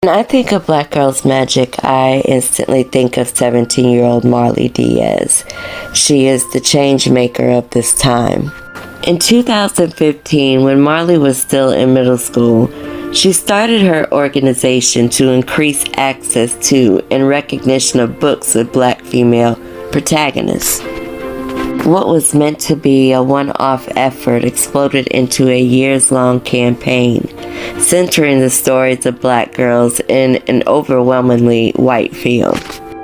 When I think of Black Girls Magic, I instantly think of 17-year-old Marley Dias. She is the change maker of this time. In 2015, when Marley was still in middle school, she started her organization to increase access to and recognition of books with Black female protagonists. What was meant to be a one-off effort exploded into a years-long campaign, centering the stories of Black girls in an overwhelmingly white field.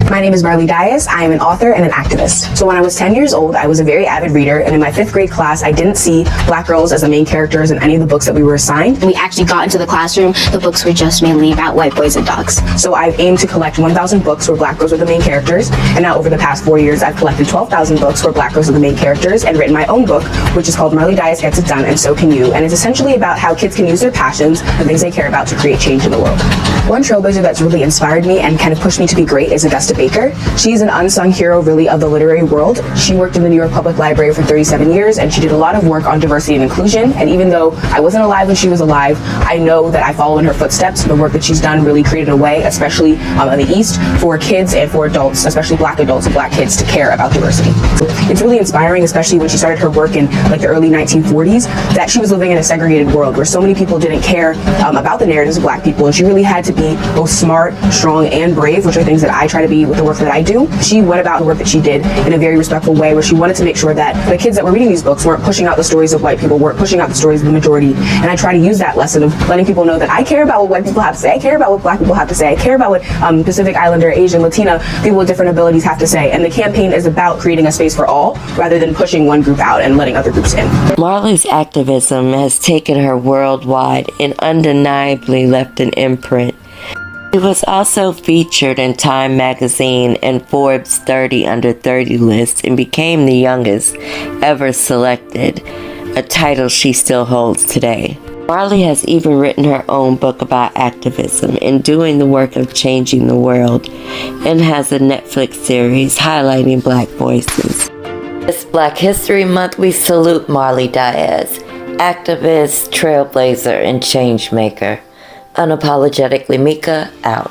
My name is Marley Dias. I am an author and an activist. So when I was 10 years old, I was a very avid reader, and in my 5th grade class, I didn't see Black girls as the main characters in any of the books that we were assigned. When we actually got into the classroom, the books were just mainly about white boys and dogs. So I've aimed to collect 1,000 books where Black girls are the main characters, and now over the past 4 years, I've collected 12,000 books where Black girls are the main characters and written my own book, which is called Marley Dias Gets It Done, and So Can You, and it's essentially about how kids can use their passions, the things they care about, to create change in the world. One trailblazer that's really inspired me and kind of pushed me to be great is Augusta Baker. She's an unsung hero, really, of the literary world. She worked in the New York Public Library for 37 years, and she did a lot of work on diversity and inclusion. And even though I wasn't alive when she was alive, I know that I follow in her footsteps. The work that she's done really created a way, especially in the East, for kids and for adults, especially Black adults and Black kids, to care about diversity. It's really inspiring, especially when she started her work in like the early 1940s, that she was living in a segregated world where so many people didn't care about the narratives of Black people, and she really had to be both smart, strong, and brave, which are things that I try to be with the work that I do. She went about the work that she did in a very respectful way, where she wanted to make sure that the kids that were reading these books weren't pushing out the stories of white people, weren't pushing out the stories of the majority. And I try to use that lesson of letting people know that I care about what white people have to say, I care about what Black people have to say, I care about what Pacific Islander, Asian, Latina people with different abilities have to say. And the campaign is about creating a space for all, rather than pushing one group out and letting other groups in. Marley's activism has taken her worldwide and undeniably left an imprint. She was also featured in Time magazine and Forbes 30 Under 30 list and became the youngest ever selected, a title she still holds today. Marley has even written her own book about activism and doing the work of changing the world, and has a Netflix series highlighting Black voices. This Black History Month, we salute Marley Dias, activist, trailblazer, and change maker. Unapologetically Mieka, out.